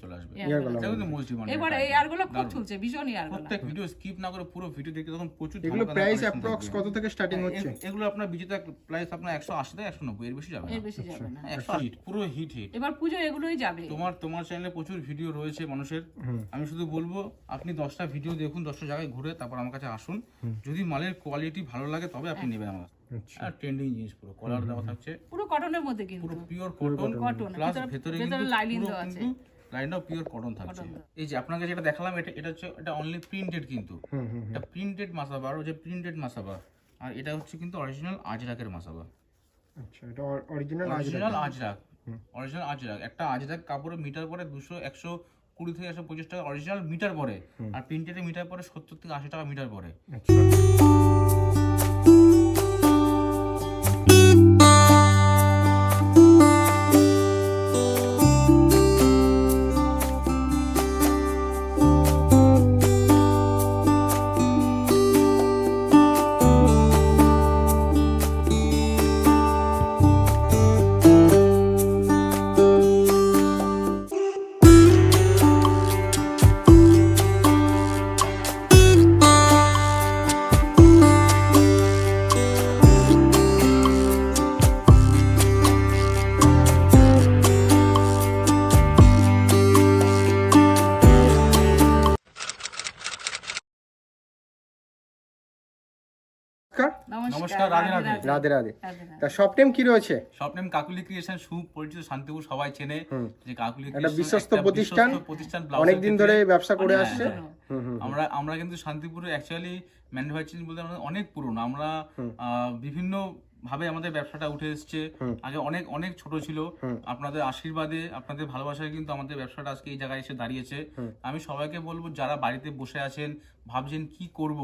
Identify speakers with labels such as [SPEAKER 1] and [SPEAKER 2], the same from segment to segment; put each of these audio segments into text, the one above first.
[SPEAKER 1] চলে আসবে।
[SPEAKER 2] এবারে এয়ারগুলো খুব চলছে, ভীষণ এয়ারগুলো।
[SPEAKER 1] প্রত্যেক ভিডিও স্কিপ না করে পুরো ভিডিও দেখতে তখন প্রচুর
[SPEAKER 3] এগুলো প্রাইস অ্যাপ্রক্স কত থেকে স্টার্টিং হচ্ছে?
[SPEAKER 1] এগুলো আপনার বিজেতা প্রাইস আপনার 180 থেকে 190 এর বেশি যাবে না।
[SPEAKER 2] এর বেশি যাবে না।
[SPEAKER 1] 180 পুরো হিট।
[SPEAKER 2] এবার পুজো এগুলোই যাবে।
[SPEAKER 1] তোমার চ্যানেলে প্রচুর ভিডিও রয়েছে মানুষের। আমি শুধু বলবো আপনি 10টা ভিডিও দেখুন, 10টা জায়গায় ঘুরে তারপর আমার কাছে আসুন। যদি মালের কোয়ালিটি ভালো লাগে তবে আপনি নেবেন আমার। আর ট্রেন্ডিং জিনিস পুরো কলার দেওয়া থাকছে,
[SPEAKER 2] পুরো কটনের মধ্যে কিন্তু,
[SPEAKER 1] পুরো পিওর কটন প্লাস ভেতরে কিন্তু
[SPEAKER 2] লাইনিং দেওয়া আছে,
[SPEAKER 1] লাইনটাও পিওর কটন থাকছে। এই যে আপনাকে যেটা দেখালাম এটা হচ্ছে এটা অনলি প্রিন্টেড, কিন্তু এটা প্রিন্টেড মাসাবা, আর যে প্রিন্টেড মাসাবা, আর এটা হচ্ছে কিন্তু অরিজিনাল আজরাকের মাসাবা।
[SPEAKER 3] আচ্ছা, এটা অরিজিনাল
[SPEAKER 1] আজরাক। অরিজিনাল আজরাক একটা আজরাক কাপড়ের মিটার পরে 120 থেকে 125 টাকা অরিজিনাল মিটার পরে, আর প্রিন্টেডের মিটার পরে 70 থেকে 80 টাকা মিটার পরে। নমস্কার,
[SPEAKER 3] রাধে রাধে। তা শপ নেম কি রয়েছে?
[SPEAKER 1] শপ নেম কাকুলি ক্রিয়েশন, সুপরিচিত শান্তিপুর, সবাই চেনে যে কাকুলি
[SPEAKER 3] একটা
[SPEAKER 1] ক্রিয়েশন
[SPEAKER 3] বিশ্বস্ত প্রতিষ্ঠান, অনেকদিন ধরে ব্যবসা করে আসছে।
[SPEAKER 1] আমরা কিন্তু শান্তিপুরে অ্যাকচুয়ালি ম্যানুফ্যাকচারিং বলতে আমরা অনেক পুরনো। আমরা বিভিন্ন ভাবে আমাদের ব্যবসাটা উঠে এসেছে। আগে অনেক অনেক ছোট ছিল, আপনাদের আশীর্বাদে আপনাদের ভালোবাসায় কিন্তু আমাদের ব্যবসাটা আজকে এই জায়গায় এসে দাঁড়িয়েছে। আমি সবাইকে বলবো যারা বাড়িতে বসে আছেন, ভাবছেন কি করব,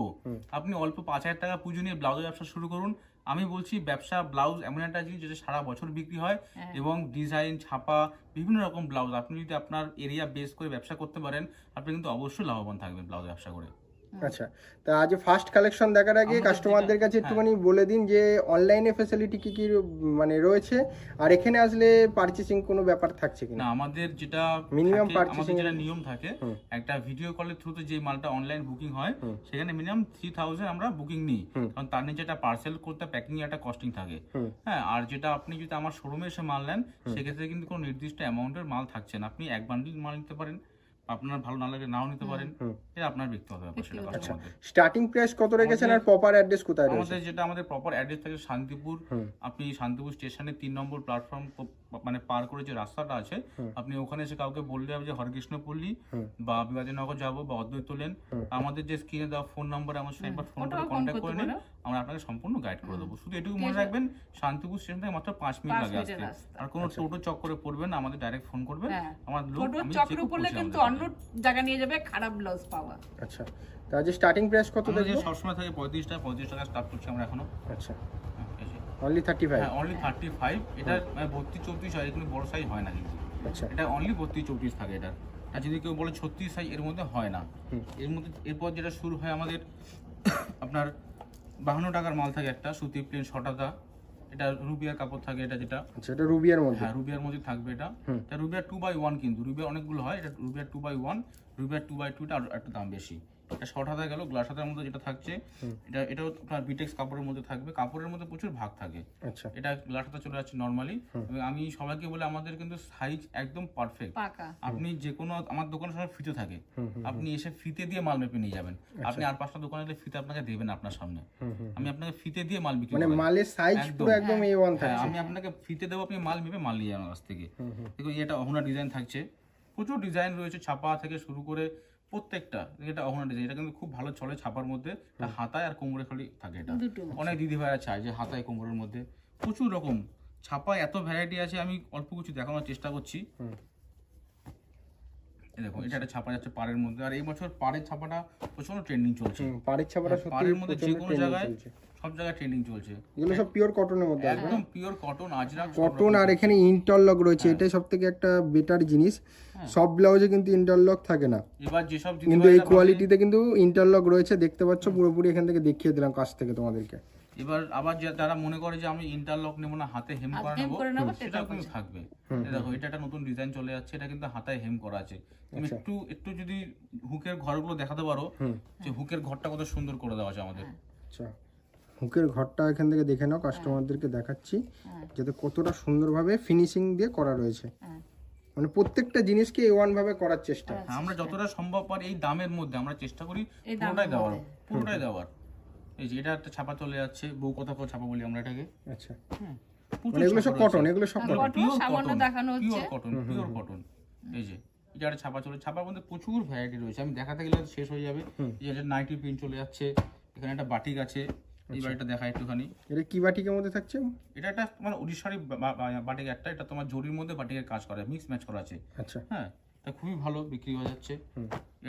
[SPEAKER 1] আপনি অল্প 5,000 টাকা পুঁজি নিয়ে ব্লাউজের ব্যবসা শুরু করুন। আমি বলছি ব্যবসা ব্লাউজ এমন একটা জিনিস যেটা সারা বছর বিক্রি হয়, এবং ডিজাইন ছাপা বিভিন্ন রকম ব্লাউজ আপনি যদি আপনার এরিয়া বেস করে ব্যবসা করতে পারেন, আপনি কিন্তু অবশ্যই লাভবান থাকবেন ব্লাউজ ব্যবসা করে।
[SPEAKER 3] আচ্ছা, তা আজ ফার্স্ট কালেকশন দেখার আগে কাস্টমারদের কাছে একটুখানি বলে দিন যে অনলাইনে ফ্যাসিলিটি কি কি মানে রয়েছে, আর এখানে আসলে পারচেসিং কোনো ব্যাপার থাকছে কিনা?
[SPEAKER 1] না, আমাদের যেটা
[SPEAKER 3] মিনিমাম
[SPEAKER 1] পারচেসিং যেটা নিয়ম থাকে, একটা ভিডিও কলের থ্রুতে যে মালটা অনলাইন বুকিং হয় সেখানে মিনিমাম 3000 আমরা বুকিং নিই, কারণ তার নিচে একটা পার্সেল করতে প্যাকিং এর একটা কস্টিং থাকে। হ্যাঁ, আর যেটা আপনি যদি আমার শোরুমে এসে মাল নেন সেক্ষেত্রে কিন্তু কোনো নির্দিষ্ট অ্যামাউন্টের মাল থাকছে না। আপনি এক বান্ডিল মাল নিতে পারেন, আপনার ভালো না লাগে নাও নিতে পারেন, এটা আপনার ব্যক্তিগত ব্যাপার। সেটা
[SPEAKER 3] স্টার্টিং প্রাইস কত রেখেছেন আর প্রপার অ্যাড্রেস কোথায় রয়েছে?
[SPEAKER 1] আমাদের প্রপার অ্যাড্রেস থাকে শান্তিপুর। আপনি শান্তিপুর স্টেশনের 3 নম্বর প্ল্যাটফর্ম মানে পার করে যে রাস্তাটা আছে, আপনি ওখানে এসে কাউকে বললে হবে যে হরকৃষ্ণপল্লী বা বিভাজনগর যাবো বা অদ্বৈতলেন, আমাদের যে স্ক্রিনে দেওয়া ফোন নম্বরে আমার সাথে ফোন করে কন্ট্যাক্ট করে নিন, আমরা আপনাকে সম্পূর্ণ গাইড করে দেবো। শুধু এটুকু মনে রাখবেন, শান্তিপুর স্টেশন থেকে মাত্র 5 মিনিট লাগে আসতে, আর কোনো টোটো চক্করে পড়বেন না, আমাদের ডাইরেক্ট ফোন করবেন, আমার লোক আমি
[SPEAKER 2] চক্করে পড়লে কিন্তু অন্য জায়গা নিয়ে যাবে, খারাপ ব্লাউজ পাওয়া।
[SPEAKER 3] আচ্ছা, তা যে স্টার্টিং প্রাইস কত দেখব?
[SPEAKER 1] সব সময় থাকে 35 টাকা স্টার্ট করছি আমরা এখনো।
[SPEAKER 3] আচ্ছা, অনলি 35?
[SPEAKER 1] হ্যাঁ, অনলি 35। এটা মানে 32-34 হয়, এখানে বড় সাইজ হয় না কিন্তু।
[SPEAKER 3] আচ্ছা,
[SPEAKER 1] এটা অনলি 32-34 থাকে এটা। আর যদি কেউ বলে 36 সাইজ, এর মধ্যে হয় না। এর মধ্যে এরপর যেটা শুরু হয় আমাদের আপনার 52 টাকার মাল থাকে একটা সুতি প্লেন শটাদা, এটা রুবিয়ার কাপড় থাকে, এটা যেটা।
[SPEAKER 3] আচ্ছা, এটা রুবিয়ার মধ্যে?
[SPEAKER 1] হ্যাঁ, রুবিয়ার মধ্যে থাকবে এটা। এটা রুবিয়ার 2x1, কিন্তু রুবিয়ার অনেকগুলো হয়, এটা রুবিয়ার 2x1, রুবিয়ার 2x2 এটা একটু দাম বেশি। এটা শর্ট হাতা গেল, গ্লাস হাতার মধ্যে যেটা থাকছে এটাও আপনার বিটেক্স কাপড়ের মধ্যে থাকবে। কাপড়ের মধ্যে প্রচুর ভাগ থাকে।
[SPEAKER 3] আচ্ছা,
[SPEAKER 1] এটা গ্লাস হাতা চলে যাচ্ছে নরমালি। এবং আমি সবাইকে বলে আমাদের কিন্তু সাইজ একদম পারফেক্ট। আপনি যে কোনো আমার দোকানে সবাই ফিতে থাকে, আপনি এসে ফিতে দিয়ে মাল মেপে নিয়ে যাবেন। আপনি আর 5টা দোকানে গেলে ফিতে আপনাকে দেবেন আপনার সামনে, আমি আপনাকে ফিতে দিয়ে মাল বিক্রি,
[SPEAKER 3] মানে মালের সাইজ পুরো একদম A1 থাকছে।
[SPEAKER 1] আমি আপনাকে ফিতে দেবো, আপনি মাল মেপে মাল নিয়ে যাবেন আমার কাছ থেকে। দেখুন এটা অহনা ডিজাইন থাকছে, প্রচুর ডিজাইন রয়েছে, ছাপা থেকে শুরু করে প্রত্যেকটা। এটা অহনা ডিজাইন, এটা কিন্তু খুব ভালো চলে ছাপার মধ্যে। হাতায় আর কোমরে খালি থাকে, এটা অনেক দিদি ভাইরা চায় যে হাতায় কোমরের মধ্যে। প্রচুর রকম ছাপা, এত ভ্যারাইটি আছে, আমি অল্প কিছু দেখানোর চেষ্টা করছি। দেখো এটা একটা ছাপা যাচ্ছে পাড়ের মধ্যে, আর এই বছর পাড়ের ছাপাটা প্রচন্ড ট্রেন্ডিং চলছে।
[SPEAKER 3] পাড়ের ছাপাটা সত্যি
[SPEAKER 1] পাড়ের মধ্যে যে কোনো জায়গায় সব জায়গায় ট্রেন্ডিং চলছে।
[SPEAKER 3] এগুলো সব পিওর কটনের মধ্যে,
[SPEAKER 1] একদম পিওর কটন, আজরাক
[SPEAKER 3] কটন। আর এখানে ইন্টারলক রয়েছে, এটাই সবথেকে একটা বেটার জিনিস। সব ব্লাউজে কিন্তু ইন্টারলক থাকে না,
[SPEAKER 1] এবার যেসব
[SPEAKER 3] কিন্তু এই কোয়ালিটিতে কিন্তু ইন্টারলক রয়েছে। দেখতে পাচ্ছ পুরোপুরি, এখান থেকে দেখিয়ে দিলাম কাছ থেকে তোমাদেরকে।
[SPEAKER 1] এবার আবার যারা মনে করে যে আমি ইন্টারলক নেবো না, হাতে হেম করা
[SPEAKER 2] হেম
[SPEAKER 1] নেবো,
[SPEAKER 2] করে নেবো,
[SPEAKER 1] সেটাও
[SPEAKER 2] সেটাও
[SPEAKER 1] কিন্তু থাকবে। এই দেখো এটা একটা নতুন ডিজাইন চলে যাচ্ছে, এটা কিন্তু হাতায় হেম করা আছে। তুমি একটু যদি হুকের ঘরগুলো দেখাতে পারো, যে হুকের ঘরটা কত সুন্দর করে দেওয়া আছে আমাদের।
[SPEAKER 3] আচ্ছা, হুকের ঘরটা এখান থেকে দেখে নাও, কাস্টমারদেরকে দেখাচ্ছি যাতে কতটা সুন্দরভাবে ফিনিশিং দিয়ে করা রয়েছে। মানে প্রত্যেকটা জিনিসকে A1 ভাবে করার চেষ্টা।
[SPEAKER 1] আমরা যতটা সম্ভব পারি এই দামের মধ্যে আমরা চেষ্টা করি পুরোটাই দেওয়ার। এই যে এটা একটা ছাপা চলে যাচ্ছে, বউ কথা ছাপা বলি আমরা এটাকে।
[SPEAKER 3] আচ্ছা,
[SPEAKER 1] প্রচুর
[SPEAKER 3] মানে এগুলো সব
[SPEAKER 1] ছাপা
[SPEAKER 3] কটন,
[SPEAKER 1] রয়েছে।
[SPEAKER 3] এগুলো সব কটন।
[SPEAKER 2] কটন সামান্য দেখানো হচ্ছে।
[SPEAKER 1] Pure cotton. এই যে এটা একটা ছাপা চলে, ছাপার মধ্যে প্রচুর ভ্যারাইটি রয়েছে, আমি দেখাতে গেলে শেষ হয়ে যাবে। এই যে এটা নাইটি প্রিন্ট চলে যাচ্ছে, এখানে একটা বাটিক আছে, এই বাটিটা দেখাই একটুখানি।
[SPEAKER 3] এটা কি বাটিকের মধ্যে থাকছে?
[SPEAKER 1] এটা একটা মানে উড়িষ্যারি বাটিক একটা, এটা তোমার জরির মধ্যে বাটিকের কাজ করা, মিক্স ম্যাচ করা আছে।
[SPEAKER 3] আচ্ছা,
[SPEAKER 1] হ্যাঁ, এটা খুবই ভালো বিক্রি হয়ে যাচ্ছে।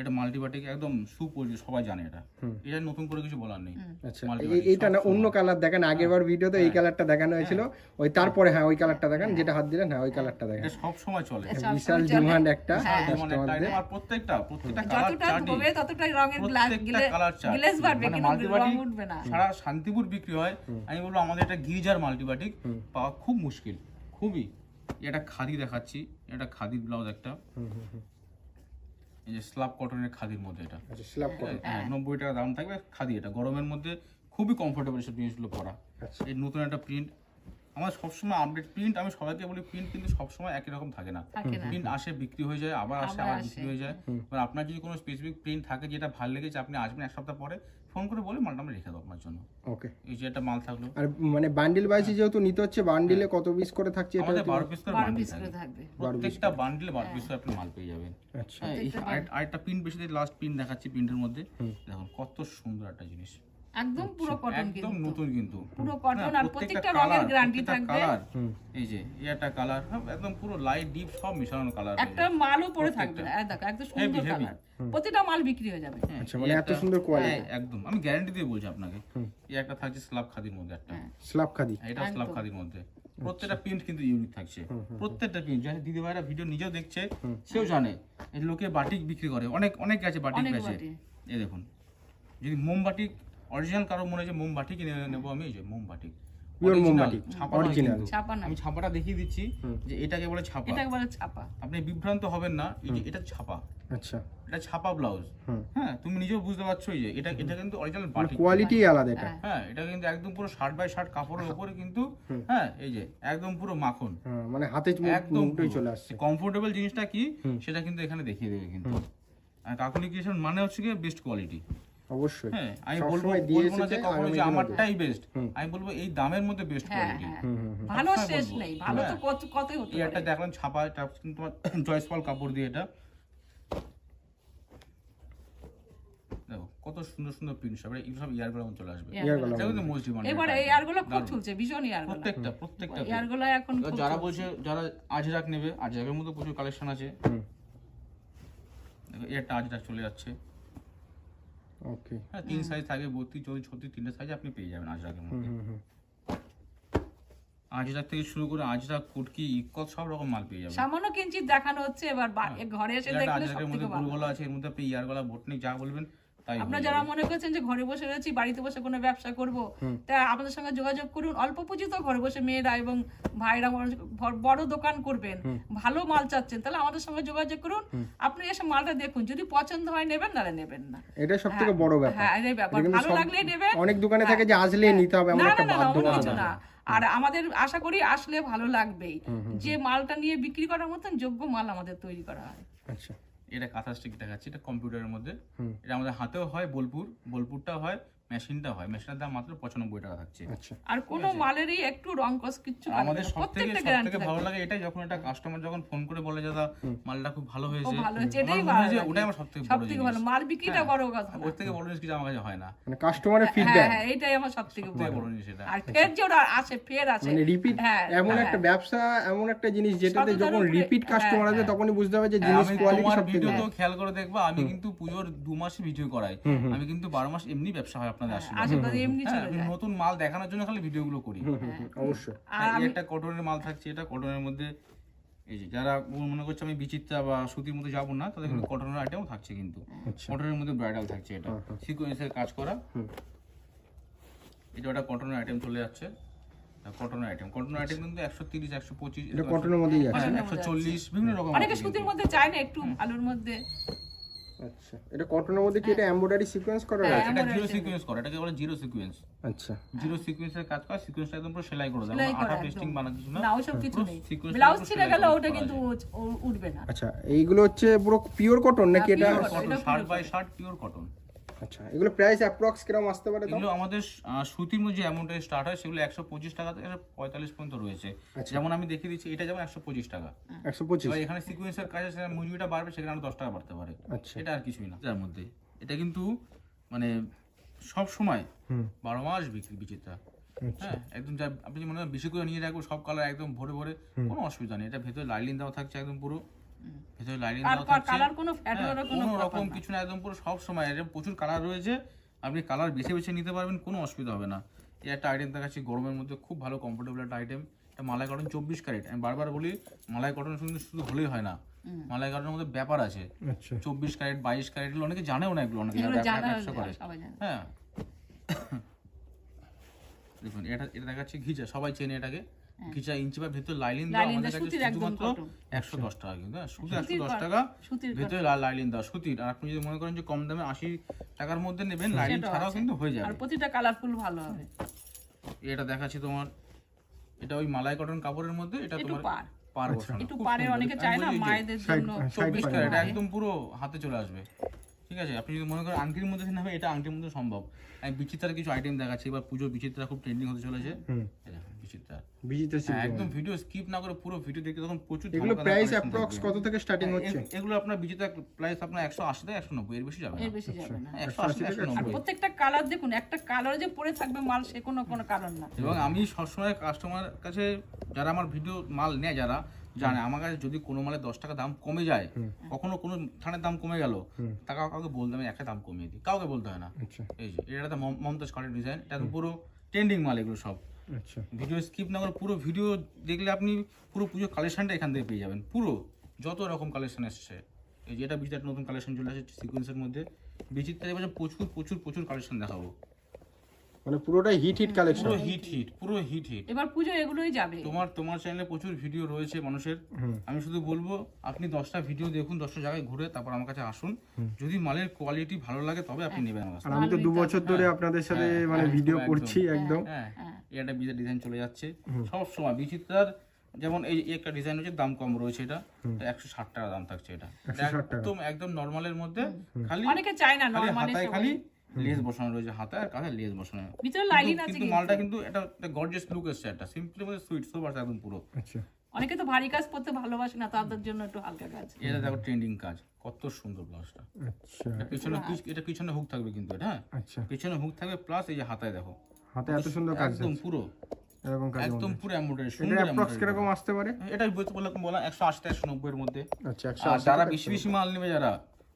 [SPEAKER 1] এটা মাল্টি বাটিক একদম সুপরিচিত, সবাই জানে এটা। এটা নতুন করে কিছু বলার নেই।
[SPEAKER 3] আচ্ছা, এইটা না অন্য কালার দেখান, আগেরবার ভিডিওতে এই কালারটা দেখানো হয়েছিল, ওই তারপরে হ্যাঁ ওই কালারটা দেখান, যেটা হাত দিলেন হ্যাঁ ওই কালারটা দেখান।
[SPEAKER 1] এটা সব সময় চলে,
[SPEAKER 3] বিশাল ডিমান্ড একটা।
[SPEAKER 1] আর প্রত্যেকটা কালার
[SPEAKER 2] যতটা
[SPEAKER 1] চার্ট,
[SPEAKER 2] ধোবে ততটাই রঙের
[SPEAKER 1] কালার চার্ট
[SPEAKER 2] গ্লেজ বাড়বে,
[SPEAKER 1] মানে
[SPEAKER 2] কিন্তু
[SPEAKER 1] মাল্টিবাটিক
[SPEAKER 2] রং উঠবে না।
[SPEAKER 1] সারা শান্তিপুর বিক্রি হয়। আমি বলবো আমাদের এটা গিরিজার মাল্টিবাটিক পাওয়া খুব মুশকিল, খুবই। এটা খাদি দেখাচ্ছি, এটা খাদির ব্লাউজ একটা, এই যে স্ল্যাব কটনের খাদির মধ্যে এটা।
[SPEAKER 3] আচ্ছা, স্ল্যাব কটন।
[SPEAKER 1] হ্যাঁ, 90 টাকা দাম থাকবে খাদি। এটা গরমের মধ্যে খুবই কমফোর্টেবল সব জিনিসগুলো পরা।
[SPEAKER 3] আচ্ছা,
[SPEAKER 1] এই নতুন একটা প্রিন্ট, আমার সবসময় আপডেট প্রিন্ট, আমি সবাইকে বলি প্রিন্ট কিন্তু সবসময় একই রকম থাকে না। প্রিন্ট আসে বিক্রি হয়ে যায়, আবার আসে আবার বিক্রি হয়ে যায়। এবার আপনার যদি কোনো স্পেসিফিক প্রিন্ট থাকে যেটা ভালো লেগেছে, আপনি আসবেন এক সপ্তাহ পরে, ফোন করে বলে মালটা আমরা রেখে দেবো আপনার জন্য।
[SPEAKER 3] ওকে,
[SPEAKER 1] এই যে একটা মাল থাকলো।
[SPEAKER 3] আর মানে বান্ডিল ওয়াইজ যেহেতু নিতে হচ্ছে, বান্ডিলে কত পিস করে থাকছে এটা?
[SPEAKER 1] আমাদের 12 পিস করে
[SPEAKER 2] 12
[SPEAKER 1] বান্ডিল
[SPEAKER 2] পিস করে থাকবে।
[SPEAKER 1] প্রত্যেকটা বান্ডিলে 12 পিস করে আপনি মাল পেয়ে যাবেন।
[SPEAKER 3] আচ্ছা,
[SPEAKER 1] হ্যাঁ, এই আরেকটা প্রিন্ট বেশি দিয়ে লাস্ট প্রিন্ট দেখাচ্ছি, প্রিন্টের মধ্যে দেখুন কত সুন্দর একটা জিনিস,
[SPEAKER 2] একদম পুরো কটন,
[SPEAKER 1] একদম নতুন কিন্তু
[SPEAKER 2] পুরো কটন, আর প্রত্যেকটা রঙের গ্যারান্টি থাকবে।
[SPEAKER 1] এই যে এটা কালার একদম পুরো লাইট ডিপ সব মিশানো কালার,
[SPEAKER 2] একটা মালও পরে থাকবে না, দেখো একদম সুন্দর কালার, প্রতিটা মাল বিক্রি হয়ে যাবে।
[SPEAKER 3] আচ্ছা, মানে এত সুন্দর কোয়ালিটি,
[SPEAKER 1] একদম আমি গ্যারান্টি দিয়ে বলছি আপনাকে। এই একটা থাকছে স্ল্যাব খাদির মধ্যে একটা,
[SPEAKER 3] স্ল্যাব খাদি,
[SPEAKER 1] এটা স্ল্যাব খাদির মধ্যে। প্রত্যেকটা প্রিন্ট কিন্তু ইউনিক থাকছে, প্রত্যেকটা প্রিন্ট। যারা দিদি ভাইরা ভিডিও নিজেও দেখছে সেও জানে এই লোকে বাটিক বিক্রি করে, অনেক অনেক আছে বাটিক আছে। এই দেখুন, যদি মোমবাটি অরিজিনাল কারো মনে হয় যে মোমবাটি কিনে নেবো আমি, এই যে মোমবাটি,
[SPEAKER 3] পিওর মোমবাটি অরিজিনাল।
[SPEAKER 1] আমি ছাপাটা দেখিয়ে দিচ্ছি যে এটাকে বলে ছাপা,
[SPEAKER 2] এটাকে বলে ছাপা।
[SPEAKER 1] আপনি বিভ্রান্ত হবেন না, এই যে এটা ছাপা।
[SPEAKER 3] আচ্ছা,
[SPEAKER 1] এটা ছাপা ব্লাউজ। হ্যাঁ, তুমি নিজেও বুঝতে পারছো এই যে এটা কিন্তু অরিজিনাল বাটিক,
[SPEAKER 3] কোয়ালিটি আলাদা এটা।
[SPEAKER 1] হ্যাঁ, এটা কিন্তু একদম পুরো শার্ট বাই শার্ট কাপড়ের উপরে কিন্তু, হ্যাঁ এই যে একদম পুরো মাখন,
[SPEAKER 3] মানে হাতে
[SPEAKER 1] একদম
[SPEAKER 3] মুঠোয় চলে আসছে।
[SPEAKER 1] কমফোর্টেবল জিনিসটা কি সেটা কিন্তু এখানে দেখিয়ে দেবে কিন্তু। আর কাকুলি ক্রিয়েশন মানে হচ্ছে কি বেস্ট কোয়ালিটি।
[SPEAKER 3] অবশ্যই,
[SPEAKER 1] হ্যাঁ, আমি বলবো না যে কখনো যে আমারটাই বেস্ট, আমি বলবো এই দামের মধ্যে বেস্ট কোয়ালিটি।
[SPEAKER 2] ভালো শেষ নেই, ভালো তো কতই হতে পারে।
[SPEAKER 1] এটা দেখলাম ছাপা, এটা কিন্তু তোমার জয়সওয়াল কাপড় দিয়ে, এটা দেখো কত সুন্দর সুন্দর প্রিন্ট, সব সব ইয়ারগুলো চলে আসবে। এটা কিন্তু মোস্ট ডিমান্ড।
[SPEAKER 2] এবারে এই ইয়ারগুলো খুব চলছে, ভীষণ ইয়ারগুলো,
[SPEAKER 1] প্রত্যেকটা
[SPEAKER 2] ইয়ারগুলো এখন
[SPEAKER 1] যারা বলছে যারা আজরাক নেবে, আজরাকের মধ্যে প্রচুর কালেকশন আছে। দেখো এটা আজরাক চলে যাচ্ছে।
[SPEAKER 3] ওকে,
[SPEAKER 1] হ্যাঁ, 3 সাইজ থাকে, 32, 34, 36, 3টে সাইজ আপনি পেয়ে যাবেন আজরাকের মধ্যে। আজরাক থেকে শুরু করে আজরাক, কুটকি, ইকত সব রকম মাল পেয়ে যাবেন।
[SPEAKER 2] সামান্য কিঞ্চিত দেখানো হচ্ছে, এবার ঘরে এসে দেখলে
[SPEAKER 1] আজরাকের মধ্যে গুলগলা আছে, এর মধ্যে আপনি ইয়ারগলা, বটনিক যা বলবেন তাই।
[SPEAKER 2] আপনারা যারা মনে করছেন যে ঘরে বসে রয়েছি, বাড়িতে বসে কোনো ব্যবসা করব, তা আপনাদের সঙ্গে যোগাযোগ করুন। অল্প পুঁজিতে ঘরে বসে মেয়েরা এবং ভাইরা বড় দোকান করবেন, ভালো মাল চাচ্ছেন, তাহলে আমাদের সঙ্গে যোগাযোগ করুন। আপনি এসে মালটা দেখুন, যদি পছন্দ হয় নেবেন, নালে নেবেন না।
[SPEAKER 3] এটা সবথেকে বড় ব্যাপার।
[SPEAKER 2] হ্যাঁ, এই ব্যাপার, ভালো লাগলে নেবেন।
[SPEAKER 3] অনেক দোকানে থাকে যে আসলেই নিতে হবে, এমন একটা
[SPEAKER 2] বাধ্যবাধকতা না। আর আমাদের আশা করি আসলে ভালো লাগবেই, যে মালটা নিয়ে বিক্রি করার মতন যোগ্য মাল আমাদের তৈরি করা হয়।
[SPEAKER 3] আচ্ছা,
[SPEAKER 1] এটা কাঁথা স্টিক দেখাচ্ছি, এটা কম্পিউটারের মধ্যে। এটা আমাদের হাতেও হয়, বোলপুরটা হয়, মেশিনটা হয়। মেশিনের দাম মাত্র 95 টাকা থাকছে।
[SPEAKER 3] আচ্ছা,
[SPEAKER 2] আর কোনো মালেরই একটু রং কস কিছু
[SPEAKER 1] আমাদের সবথেকে ভালো লাগে এটাই, যখন একটা কাস্টমার যখন ফোন করে বলে দাদা মালটা খুব ভালো হয়েছে,
[SPEAKER 2] এটাই ভালো,
[SPEAKER 1] ওটাই আমার সবথেকে
[SPEAKER 2] ভালো। মাল বিক্রিটা বড় কথা,
[SPEAKER 1] ওর থেকে বড় জিনিস কিছু আমার কাছে হয় না,
[SPEAKER 3] মানে কাস্টমারের ফিডব্যাক।
[SPEAKER 2] হ্যাঁ, এটাই আমার সবথেকে
[SPEAKER 1] বড় জিনিস। এটা
[SPEAKER 2] আর ফের যে ওরা আসে, ফের আসে,
[SPEAKER 3] মানে রিপিট, এমন একটা ব্যবসা, এমন একটা জিনিস যেটাতে যখন রিপিট কাস্টমার আসবে তখনই বুঝতে হবে যে জিনিস কোয়ালিটি সবথেকে।
[SPEAKER 1] ভিডিও তো খেয়াল করে দেখবা, আমি কিন্তু পুজোর 2 মাসে ভিডিও করাই, আমি কিন্তু 12 মাস এমনি ব্যবসা হয় আপনাদের আশীর্বাদে।
[SPEAKER 2] এমনি
[SPEAKER 1] নতুন মাল দেখানোর জন্য খালি ভিডিওগুলো করি।
[SPEAKER 3] অবশ্যই।
[SPEAKER 1] এই একটা কটনের মাল থাকছে, এটা কটনের মধ্যে। এই যে যারা মনে করছে আমি বিচিত্রা বা সুতির মধ্যে যাবো না, তাদের কিন্তু কটনের আইটেম থাকছে, কিন্তু কটনের মধ্যে ব্রাইডাল থাকছে, এটা সিকোয়েন্সের কাজ করা। এটা একটা কটনের আইটেম চলে যাচ্ছে, কটনের আইটেম কিন্তু 130 125
[SPEAKER 3] এটা কটনের মধ্যেই আছে।
[SPEAKER 1] 140 বিভিন্ন রকম
[SPEAKER 2] অনেকে সুতির মধ্যে চায় না, একটু আলোর মধ্যে।
[SPEAKER 3] আচ্ছা, এটা কটনের মধ্যে কি এটা এমব্রয়ডারি সিকোয়েন্স করা
[SPEAKER 2] হ্যাঁ,
[SPEAKER 3] আছে?
[SPEAKER 1] এটা জিরো সিকোয়েন্স করে, এটাকে বলে জিরো সিকোয়েন্স।
[SPEAKER 3] আচ্ছা,
[SPEAKER 1] জিরো সিকোয়েন্সের কাজ করা, সিকোয়েন্সটা একদম পুরো সেলাই করে দাও,
[SPEAKER 2] সেলাই করা
[SPEAKER 1] আঠা
[SPEAKER 2] একদম।
[SPEAKER 1] পেস্টিং বানা কিছু না,
[SPEAKER 2] না ওসব কিছু নেই,
[SPEAKER 1] sequence
[SPEAKER 2] ব্লাউজ
[SPEAKER 1] পুরো
[SPEAKER 2] ছিঁড়ে
[SPEAKER 1] সেলাই
[SPEAKER 2] গেল
[SPEAKER 1] করে
[SPEAKER 2] ওটা
[SPEAKER 1] করা
[SPEAKER 2] কিন্তু উঠবে না।
[SPEAKER 3] আচ্ছা, এইগুলো হচ্ছে পুরো পিওর কটন নাকি এটা?
[SPEAKER 2] pure
[SPEAKER 1] কটন,
[SPEAKER 2] এটা
[SPEAKER 1] shirt
[SPEAKER 2] pure
[SPEAKER 1] by shirt pure cotton.
[SPEAKER 3] আচ্ছা, এগুলো প্রাইস অ্যাপ্রক্স কিরকম আসতে পারে?
[SPEAKER 1] এগুলো আমাদের সুতির মধ্যে যে অ্যামাউন্টে স্টার্ট হয় সেগুলো 125 টাকা থেকে 45 পর্যন্ত রয়েছে। যেমন আমি দেখিয়ে দিচ্ছি, এটা যেমন 125 টাকা।
[SPEAKER 3] 125।
[SPEAKER 1] এবার এখানে সিকোয়েন্সের কাজ আছে, মজুরিটা বাড়বে, সেখানে আরো 10 টাকা বাড়তে পারে।
[SPEAKER 3] আচ্ছা,
[SPEAKER 1] এটা আর কিছুই না। যার মধ্যে এটা কিন্তু মানে সব সময় 12 মাস বিক্রি বিচিত্রা। হ্যাঁ, একদম যা আপনি মনে হয় বেশি করে নিয়ে রাখবো, সব কালার একদম ভরে ভরে, কোনো অসুবিধা নেই। এটা ভেতরে লাইলিন দেওয়া থাকছে একদম পুরো, ভেতরে লাইলিন দেওয়া থাকছে,
[SPEAKER 2] কালার কোনো ফ্যাট
[SPEAKER 1] হ্যাঁ,
[SPEAKER 2] ওরা
[SPEAKER 1] কোনো রকম কিছু না, একদম পুরো সব সময় এর প্রচুর কালার রয়েছে, আপনি কালার বেছে বেছে নিতে পারবেন, কোনো অসুবিধা হবে না। এই একটা আইটেম দেখাচ্ছি গরমের মধ্যে খুব ভালো কমফোর্টেবল একটা আইটেম, এটা মালাই কটন 24 ক্যারেট। আমি বারবার বলি মালাই কটন শুধু হলেই হয় না, মালাই কটনের মধ্যে ব্যাপার আছে।
[SPEAKER 3] আচ্ছা,
[SPEAKER 1] 24 ক্যারেট 22 ক্যারেট এগুলো অনেকে জানেও না, এগুলো অনেকে ব্যবসা করে। হ্যাঁ, দেখুন এটা দেখাচ্ছি ঘিচা, সবাই চেনে এটাকে ঘিচা ইঞ্চি বা ভেতর লাইলিন দেওয়া, আমাদের কাছে শুধুমাত্র 110 টাকা, কিন্তু শুধু 110 টাকা ভেতরে লাইলিন দেওয়া সুতির। আর আপনি যদি মনে করেন যে কম দামে 80 টাকার মধ্যে নেবেন, লাইলিন ছাড়াও কিন্তু হয়ে যাবে,
[SPEAKER 2] আর প্রতিটা কালারফুল ভালো হবে।
[SPEAKER 1] এটা দেখাচ্ছি তোমার, এটা ওই মালাই কটন কাপড়ের মধ্যে, এটা তোমার পার বসানো,
[SPEAKER 2] একটু পারে অনেকে চায় না মায়েদের জন্য,
[SPEAKER 1] 24 ক্যারেট একদম পুরো হাতে চলে আসবে। ঠিক আছে, আপনি যদি মনে করেন আংটির মধ্যে নেবে, এটা আংটির মধ্যে সম্ভব। আমি বিচিত্রার কিছু আইটেম দেখাচ্ছি, এবার পুজোর বিচিত্রা খুব ট্রেন্ডিং হতে চলেছে। একদম ভিডিও স্কিপ না করে পুরো ভিডিও দেখতে, তখন প্রচুর।
[SPEAKER 3] এগুলো প্রাইস অ্যাপ্রক্স কত থেকে স্টার্টিং হচ্ছে?
[SPEAKER 1] এগুলো আপনার বিচিত্রা প্রাইস আপনার 180 থেকে 190, এর বেশি যাবে না,
[SPEAKER 2] এর বেশি যাবে না।
[SPEAKER 1] 180 থেকে 190।
[SPEAKER 2] প্রত্যেকটা কালার দেখুন, একটা কালার যে পরে থাকবে মাল, সে কোনো কালার না।
[SPEAKER 1] এবং আমি সবসময় কাস্টমার কাছে, যারা আমার ভিডিও মাল নেয়, যারা জানে আমার কাছে যদি কোনো মালে 10 টাকা দাম কমে যায়, কখনো কোনো থানের দাম কমে গেল, টাকা কাউকে বলতে আমি একটা দাম কমিয়ে দিই, কাউকে বলতে হয় না। এই যে এটা মমতাজ কাটের ডিজাইন, এটা পুরো ট্রেন্ডিং মাল এগুলো সব।
[SPEAKER 3] আচ্ছা,
[SPEAKER 1] ভিডিও স্কিপ না করে পুরো ভিডিও দেখলে আপনি পুরো পুজো কালেকশনটা এখান থেকে পেয়ে যাবেন, পুরো যত রকম কালেকশন এসছে। এই যে এটা বিচিত্রার নতুন কালেকশন চলে আসছে সিকোয়েন্সের মধ্যে, বিচিত্রা এবার প্রচুর প্রচুর প্রচুর কালেকশন দেখাবো,
[SPEAKER 3] মানে পুরোটাই হিট কালেকশন,
[SPEAKER 1] পুরো হিট।
[SPEAKER 2] এবার পুজো এগুলোই যাবে।
[SPEAKER 1] তোমার চ্যানেলে প্রচুর ভিডিও রয়েছে মানুষের, আমি শুধু বলবো আপনি 10টা ভিডিও দেখুন, 10টা জায়গায় ঘুরে তারপর আমার কাছে আসুন, যদি মালের কোয়ালিটি ভালো লাগে তবে আপনি নেবেন আমার কাছে।
[SPEAKER 3] আর আমি তো 2 বছর ধরে আপনাদের সাথে মানে ভিডিও করছি একদম।
[SPEAKER 1] হ্যাঁ, এটা বিচিত্রা ডিজাইন চলে যাচ্ছে সব সময়। বিচিত্রার যেমন এই একটা ডিজাইন হচ্ছে, দাম কম রয়েছে, এটা 160 টাকা দাম থাকছে। এটা একদম নরমালের মধ্যে, খালি
[SPEAKER 2] অনেকে চায় না
[SPEAKER 1] খালি
[SPEAKER 2] নরমালি,
[SPEAKER 1] হাতায় খালি লেস বসানো রয়েছে, হাতায় আর কাঁধে লেস বসানো,
[SPEAKER 2] ভিতরে লাইলিন আছে,
[SPEAKER 1] কিন্তু মালটা কিন্তু এটা গর্জিয়াস লুক এসছে, একটা সিম্পলি মধ্যে সুইট সোবার একদম পুরো।
[SPEAKER 3] আচ্ছা,
[SPEAKER 2] অনেকে তো ভারী কাজ করতে ভালোবাসে না, তাদের জন্য একটু হালকা কাজ।
[SPEAKER 1] এটা দেখো ট্রেন্ডিং কাজ, কত সুন্দর ব্লাউজটা।
[SPEAKER 3] আচ্ছা,
[SPEAKER 1] এটা পিছনে হুক থাকবে কিন্তু, এটা হ্যাঁ
[SPEAKER 3] আচ্ছা,
[SPEAKER 1] পিছনে হুক থাকবে, প্লাস এই যে হাতায় দেখো
[SPEAKER 3] হাতে এত সুন্দর কাজ,
[SPEAKER 1] একদম পুরো
[SPEAKER 3] এরকম কাজ,
[SPEAKER 1] একদম পুরো এমব্রয়ডারি,
[SPEAKER 3] এটা
[SPEAKER 1] সুন্দর
[SPEAKER 3] অ্যাপ্রক্স কিরকম আসতে পারে?
[SPEAKER 1] এটা বললাম 180 থেকে 190 এর মধ্যে।
[SPEAKER 3] আচ্ছা,
[SPEAKER 1] আর যারা বেশি বেশি মাল নেবে, যারা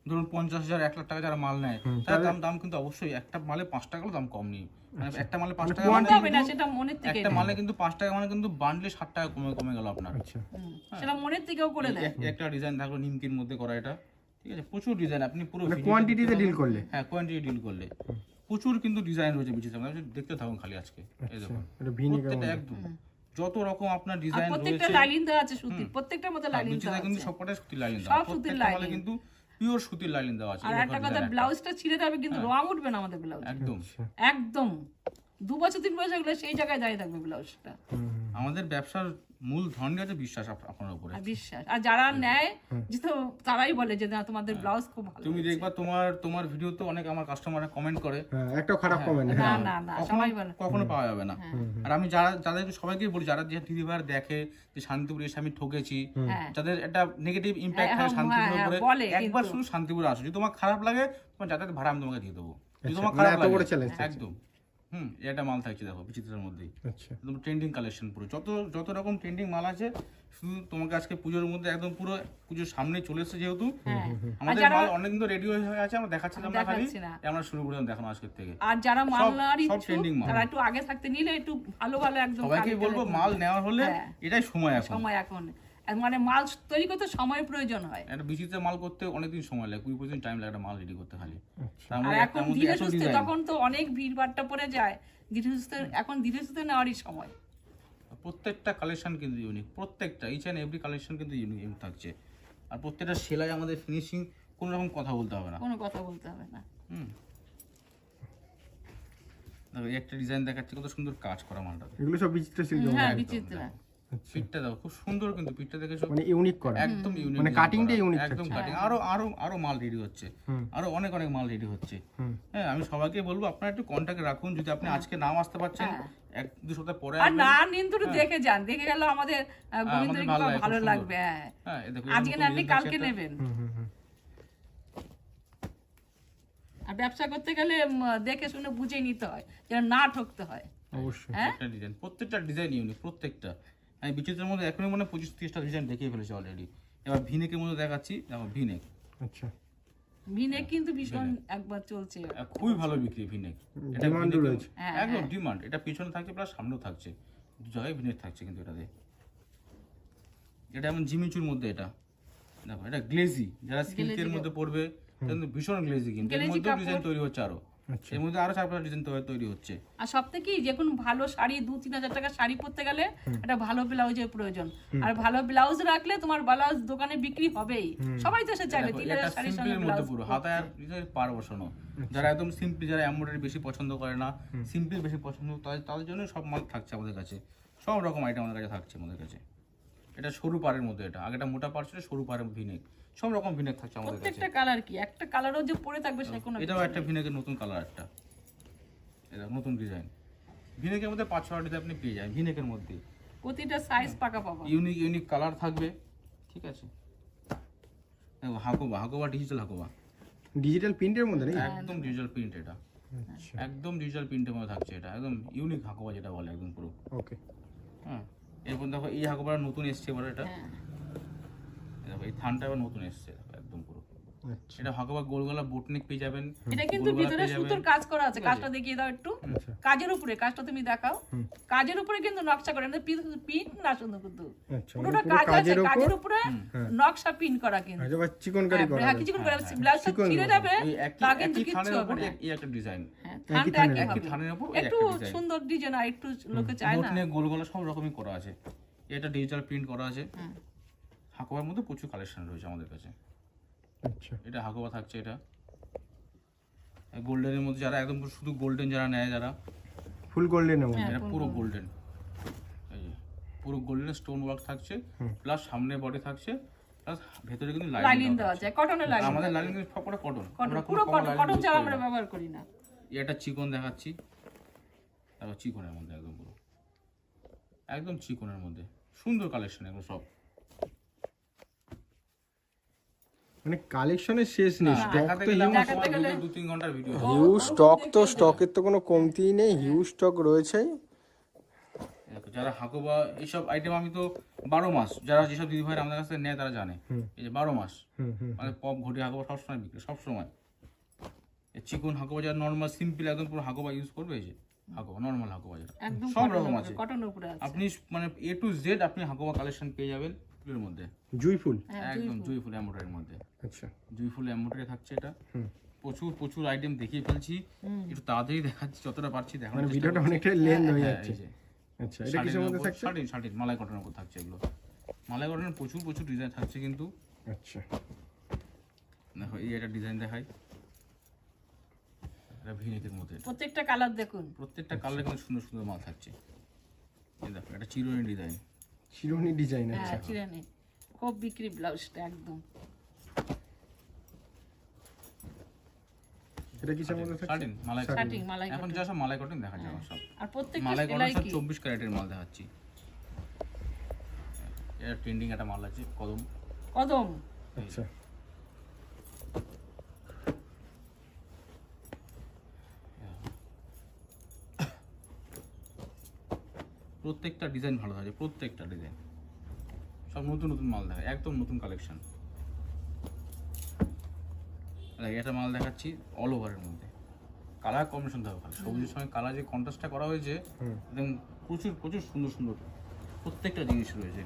[SPEAKER 1] ধরুন 50,000 1 লাখ টাকা যারা মাল নেয়, তার দাম কিন্তু অবশ্যই একটা মালে 5 টাকা দাম কম নেই, মানে একটা মালে 5 টাকা মানে
[SPEAKER 2] হবে না, সেটা মনের থেকে,
[SPEAKER 1] একটা মালে কিন্তু 5 টাকা মানে কিন্তু বান্ডলে 60 টাকা কমে গেল আপনার।
[SPEAKER 3] আচ্ছা,
[SPEAKER 2] সেটা মনের থেকেও করে দেয়।
[SPEAKER 1] একটা ডিজাইন থাকলো নিমকির মধ্যে করা, এটা ঠিক আছে, প্রচুর ডিজাইন আপনি পুরো
[SPEAKER 3] কোয়ান্টিটিতে ডিল করলে,
[SPEAKER 1] হ্যাঁ কোয়ান্টিটি ডিল করলে প্রচুর কিন্তু ডিজাইন রয়েছে বিচিত্রা, দেখতে থাকুন খালি আজকে। এই দেখুন
[SPEAKER 3] এটা ভিনিগার
[SPEAKER 1] প্রত্যেকটা একদম যত রকম আপনার ডিজাইন রয়েছে,
[SPEAKER 2] প্রত্যেকটা লাইলিন দেওয়া আছে সুতির, প্রত্যেকটার মধ্যে লাইলিন দেওয়া আছে,
[SPEAKER 1] কিন্তু সবকটাই সুতির লাইলিন
[SPEAKER 2] সব
[SPEAKER 1] দেওয়া,
[SPEAKER 2] সুতির
[SPEAKER 1] প্রত্যেকটা মালে
[SPEAKER 2] লাইলিন।
[SPEAKER 1] কিন্তু পিওর সুতির লাইলিন দেওয়া আছে।
[SPEAKER 2] আর একটা কথা, ব্লাউজটা ছিঁড়ে যাবে কিন্তু রং উঠবে না আমাদের ব্লাউজ,
[SPEAKER 1] একদম
[SPEAKER 2] একদম 2 বছর 3 বছর গেলে সেই জায়গায় দাঁড়িয়ে থাকবে ব্লাউজটা।
[SPEAKER 1] আমাদের ব্যবসার মূল ধনই আছে বিশ্বাস আপনার উপরে,
[SPEAKER 2] আর বিশ্বাস, আর যারা নেয় যেহেতু তারাই বলে যে না তোমাদের ব্লাউজ খুব ভালো।
[SPEAKER 1] তুমি দেখবা তোমার ভিডিও তো অনেক আমার কাস্টমাররা কমেন্ট করে,
[SPEAKER 3] একটা খারাপ কমেন্ট,
[SPEAKER 2] না না না, সবাই বলে
[SPEAKER 1] কখনো পাওয়া যাবে না। আর আমি যাদেরকে সবাইকে বলি, যারা যে টিভি ভাইয়ার দেখে যে শান্তিপুরে এসে আমি ঠকেছি, যাদের একটা নেগেটিভ ইম্প্যাক্ট হয় শান্তিপুরের উপরে, একবার শুধু শান্তিপুরে আসো, যদি তোমার খারাপ লাগে তোমার যাতায়াত ভাড়া আমি তোমাকে দিয়ে দেবো, যদি তোমার খারাপ লাগে একদম। এটা মাল থাকছে দেখো বিচিত্রার মধ্যেই, একদম ট্রেন্ডিং কালেকশন পুরো, যত রকম ট্রেন্ডিং মাল আছে, শুধু তোমাকে আজকে পুজোর মধ্যে একদম পুরো পুজোর সামনে চলে এসেছে, যেহেতু আমাদের মাল অনেক দিন রেডি হয়ে আছে, আমরা দেখাচ্ছিলাম না, খালি আমরা শুরু করলাম দেখানো আজকের থেকে।
[SPEAKER 2] আর যারা মাল নেওয়ার ইচ্ছুক তারা একটু আগে থাকতে নিলে একটু ভালো একদম।
[SPEAKER 1] সবাইকে বলবো মাল নেওয়ার হলে এটাই সময়,
[SPEAKER 2] সময় এখন আর মানে মাল তৈরি করতে সময় প্রয়োজন হয়।
[SPEAKER 1] একটা বিচিত্র মাল করতে অনেকদিন সময় লাগে, 20-25 দিন টাইম লাগে একটা মাল রেডি করতে খালি। তার
[SPEAKER 2] আর
[SPEAKER 1] মধ্যে
[SPEAKER 2] এখন
[SPEAKER 1] একটার মধ্যে
[SPEAKER 2] ধীরে
[SPEAKER 1] এত
[SPEAKER 2] সুস্থে
[SPEAKER 1] ডিজাইন,
[SPEAKER 2] তখন তো অনেক ভিড় ভাট্টা পড়ে যায়, ধীরে সুস্থে এখন ধীরে সুস্থে নেওয়ারই সময়।
[SPEAKER 1] প্রত্যেকটা কালেকশন কিন্তু ইউনিক, প্রত্যেকটা ইচ অ্যান্ড এভরি কালেকশন কিন্তু ইউনিক থাকছে। আর প্রত্যেকটা সেলাই আমাদের ফিনিশিং কোনো রকম কথা বলতে হবে না।
[SPEAKER 2] কোনো কথা বলতে হবে না।
[SPEAKER 1] দেখো এই একটা ডিজাইন দেখাচ্ছে, কত সুন্দর কাজ করা মালটাতে।
[SPEAKER 3] এগুলো সব বিচিত্র সিল্ক
[SPEAKER 2] হ্যাঁ বিচিত্র।
[SPEAKER 1] পিঠটা দাও খুব সুন্দর, কিন্তু পিঠটা দেখেছো
[SPEAKER 3] মানে ইউনিক করা,
[SPEAKER 1] একদম ইউনিক,
[SPEAKER 3] মানে কাটিংটা ইউনিক,
[SPEAKER 1] একদম কাটিং। আরো আরো আরো মাল রেডি হচ্ছে, আরো অনেক অনেক মাল রেডি হচ্ছে। হ্যাঁ আমি সবাইকে বলবো আপনারা একটু কন্টাক্টে রাখুন, যদি আপনি আজকে নাও আসতে পারছেন 1-2 সপ্তাহ পরে
[SPEAKER 2] আর না নিন তো দেখে যান, দেখে গেল আমাদের গোবিন্দের ভালো লাগবে।
[SPEAKER 1] হ্যাঁ দেখো
[SPEAKER 2] আজকে না নিলে কালকে নেবেন। আর ব্যবসা করতে গেলে দেখে শুনে বুঝে নিতে হয়, যেন না ঠকতে হয়।
[SPEAKER 3] অবশ্যই।
[SPEAKER 1] একটা ডিজাইন, প্রত্যেকটা ডিজাইন ইউনিক প্রত্যেকটা। আমি বিচিত্রের মধ্যে এখনই মনে 25-30টা ডিজাইন দেখিয়ে ফেলেছি অলরেডি। এবার ভিনেকের মধ্যে দেখাচ্ছি, দেখো ভিনেক।
[SPEAKER 3] আচ্ছা,
[SPEAKER 2] ভিনেক কিন্তু ভীষণ একবার চলছে,
[SPEAKER 1] খুবই ভালো বিক্রি ভিনেক, এটা
[SPEAKER 3] ডিমান্ড রয়েছে
[SPEAKER 1] একদম ডিমান্ড। এটা পিছনে থাকছে প্লাস সামনেও থাকছে, দু জায়গায় ভিনেক থাকছে কিন্তু এটাতে। এটা এমন জিমিচুর মধ্যে, এটা দেখো এটা গ্লেজি, যারা সিল্কের মধ্যে পড়বে কিন্তু ভীষণ গ্লেজি, কিন্তু এর মধ্যে ডিজাইন তৈরি হচ্ছে আরো, এর মধ্যে আরো 4-5 ডিজাইন তৈরি হচ্ছে।
[SPEAKER 2] আর সব থেকে যে কোনো ভালো শাড়ি 2-3 হাজার টাকা শাড়ি পরতে গেলে একটা ভালো ব্লাউজের প্রয়োজন, আর ভালো ব্লাউজ রাখলে তোমার ব্লাউজ দোকানে বিক্রি হবেই। সবাই তো এসে চাইবে 3000 শাড়ির সঙ্গে ব্লাউজ
[SPEAKER 1] পুরো হাতায় আর পার বসানো। যারা একদম সিম্পলি, যারা এমব্রয়ডারি বেশি পছন্দ করে না, সিম্পল বেশি পছন্দ, তাদের জন্য সব মাল থাকছে আমাদের কাছে, সব রকম আইটেম আমাদের কাছে থাকছে আমাদের কাছে। এটা সরু পাড়ের মধ্যে, এটা আগেটা মোটা পাড় ছিল, সরু পাড়ের ভিনেক, সব রকম ভিনেক থাকছে আমাদের কাছে।
[SPEAKER 2] প্রত্যেকটা কালার কি একটা কালারও যে পরে থাকবে সে কোনো,
[SPEAKER 1] এটাও একটা ভিনেকের নতুন কালার, একটা এটা নতুন ডিজাইন। ভিনেকের মধ্যে 5-6 ডিজাইন আপনি পেয়ে যাবেন ভিনেকের মধ্যে,
[SPEAKER 2] প্রতিটা সাইজ পাকা পাবো,
[SPEAKER 1] ইউনিক ইউনিক কালার থাকবে, ঠিক আছে। দেখো হাকোবা ডিজিটাল হাকোবা,
[SPEAKER 3] ডিজিটাল প্রিন্টের মধ্যে নাকি?
[SPEAKER 1] একদম ডিজিটাল প্রিন্ট, এটা একদম ডিজিটাল প্রিন্টের মধ্যে থাকছে, এটা একদম ইউনিক হাকোবা যেটা বলে, একদম পুরো।
[SPEAKER 3] ওকে,
[SPEAKER 1] হ্যাঁ এরপর দেখো এই হাকোবার নতুন এসছে এবার, এটা দেখো এই থানটা এবার নতুন এসছে, একদম পুরো।
[SPEAKER 3] আচ্ছা,
[SPEAKER 1] এটা হাকোবা গোল গলা বোটনেক পেয়ে যাবেন।
[SPEAKER 2] এটা কিন্তু ভিতরে সুতোর কাজ করা আছে, কাজটা দেখিয়ে দাও একটু। কাজের উপরে কাজটা তুমি দেখাও, কাজের উপরে কিন্তু নকশা করে, পিন না শুধু কিন্তু
[SPEAKER 3] আচ্ছা,
[SPEAKER 2] পুরোটা কাজ আছে, কাজের উপরে নকশা পিন করা কিন্তু।
[SPEAKER 3] আচ্ছা, চিকনকারি করা
[SPEAKER 2] হ্যাঁ কিছুক্ষণ করে ব্লাউজটা ছিঁড়ে যাবে, তা কিন্তু কিচ্ছু
[SPEAKER 1] থানের
[SPEAKER 2] হবে
[SPEAKER 1] উপর
[SPEAKER 2] না।
[SPEAKER 1] এই একটা ডিজাইন,
[SPEAKER 2] হ্যাঁ থানটা একই হবে,
[SPEAKER 1] থানের উপর
[SPEAKER 2] একটু সুন্দর ডিজাইন, আর একটু লোকে চায় না।
[SPEAKER 1] বোটনেক গোল গলা সব রকমই করা আছে, এটা ডিজিটাল প্রিন্ট করা আছে। হাকোবার মধ্যে প্রচুর কালেকশন রয়েছে আমাদের কাছে।
[SPEAKER 3] আচ্ছা,
[SPEAKER 1] এটা হাকোবা থাকছে, এটা গোল্ডেনের মধ্যে, যারা একদম শুধু গোল্ডেন যারা নেয়, যারা
[SPEAKER 3] ফুল গোল্ডেনের মধ্যে,
[SPEAKER 1] এটা পুরো গোল্ডেন, এই যে পুরো গোল্ডেন স্টোন ওয়ার্ক থাকছে, প্লাস সামনে বডি থাকছে, প্লাস ভেতরে কিন্তু
[SPEAKER 2] লাইনিং দেওয়া যায়, কটনের লাইনিং।
[SPEAKER 1] আমাদের লাইনিং কিন্তু সবটা কটন, আমরা
[SPEAKER 2] পুরো কটন ছাড়া আমরা ব্যবহার করি না।
[SPEAKER 1] এটা চিকন দেখাচ্ছি, তারপর চিকনের মধ্যে একদম পুরো, একদম চিকনের মধ্যে সুন্দর কালেকশন এগুলো সব।
[SPEAKER 3] মানে কালেকশনের শেষ নেই, স্টক তো হিউজ,
[SPEAKER 1] 2-3 ঘন্টার ভিডিও।
[SPEAKER 3] হিউজ স্টক, তো স্টকের তো কোনো কমতিই নেই, হিউজ স্টক রয়েছেই।
[SPEAKER 1] যারা হাকোবা এইসব আইটেম, আমি তো 12 মাস, যারা যেসব দিদি ভাইরা আমাদের কাছে নেয় তারা জানে, এই যে 12 মাস মানে পপ ঘটি হাকোবা সবসময় বিক্রি, সবসময়। চিকন হাকোবা যারা নর্মাল সিম্পল একদম পুরো হাকোবা ইউজ করবে, এই যে হাকোবা নর্মাল হাকোবা যেটা
[SPEAKER 2] একদম
[SPEAKER 1] সব রকম আছে,
[SPEAKER 2] কটনের উপরে আছে।
[SPEAKER 1] আপনি মানে A to Z আপনি হাকোবা কালেকশন পেয়ে যাবেন ফুলের মধ্যে,
[SPEAKER 3] জুই ফুল,
[SPEAKER 1] একদম জুই ফুল এমব্রয়ডারির মধ্যে।
[SPEAKER 3] আচ্ছা,
[SPEAKER 1] জুই ফুল এমব্রয়ডারি থাকছে, এটা প্রচুর আইটেম দেখিয়ে ফেলছি, একটু তাড়াতাড়ি দেখাচ্ছি যতটা পারছি দেখানোর
[SPEAKER 3] মানে
[SPEAKER 1] চেষ্টা
[SPEAKER 3] ভিডিওটা
[SPEAKER 1] করছি।
[SPEAKER 3] অনেকটাই লেন্থ হয়ে
[SPEAKER 1] হ্যাঁ,
[SPEAKER 3] যাচ্ছে।
[SPEAKER 1] এই যে
[SPEAKER 3] আচ্ছা, এটা কিসের মধ্যে থাকছে?
[SPEAKER 1] শার্টিন মালাই কটনের উপর থাকছে এগুলো, মালাই কটনের প্রচুর ডিজাইন থাকছে কিন্তু।
[SPEAKER 3] আচ্ছা,
[SPEAKER 1] দেখো এই একটা ডিজাইন দেখাই, এটা ভিনেকের মধ্যে,
[SPEAKER 2] প্রত্যেকটা কালার দেখুন,
[SPEAKER 1] প্রত্যেকটা কালারে কিন্তু সুন্দর সুন্দর মাল থাকছে। এই দেখো এটা চিরুনি ডিজাইন,
[SPEAKER 3] শিরোনি ডিজাইন।
[SPEAKER 2] হ্যাঁ
[SPEAKER 3] আচ্ছা,
[SPEAKER 2] চিরানি খুব বিক্রি ব্লাউজটা একদম।
[SPEAKER 3] এটা কিসের মধ্যে থাকছে?
[SPEAKER 1] শার্টিন মালাই কটন,
[SPEAKER 2] শার্টিং মালাই
[SPEAKER 1] এখন যা সব মালাই কটন দেখা যায় সব,
[SPEAKER 2] আর প্রত্যেকটা
[SPEAKER 1] মালাই কটন
[SPEAKER 2] সেলাই
[SPEAKER 1] সব
[SPEAKER 2] কি
[SPEAKER 1] 24 ক্যারেটের মাল দেখাচ্ছি। এটা ট্রেন্ডিং একটা মাল আছে কদম,
[SPEAKER 2] কদম।
[SPEAKER 3] আচ্ছা,
[SPEAKER 1] প্রত্যেকটা ডিজাইন ভালো থাকে, প্রত্যেকটা ডিজাইন সব নতুন মাল দেখায়, একদম নতুন কালেকশন। এটা মাল দেখাচ্ছি অল ওভারের মধ্যে, কালার কম্বিনেশন দেওয়া ভালো, সবুজের সঙ্গে কালার যে কন্ট্রাস্টটা করা হয়েছে, একদম প্রচুর সুন্দর প্রত্যেকটা জিনিস রয়েছে।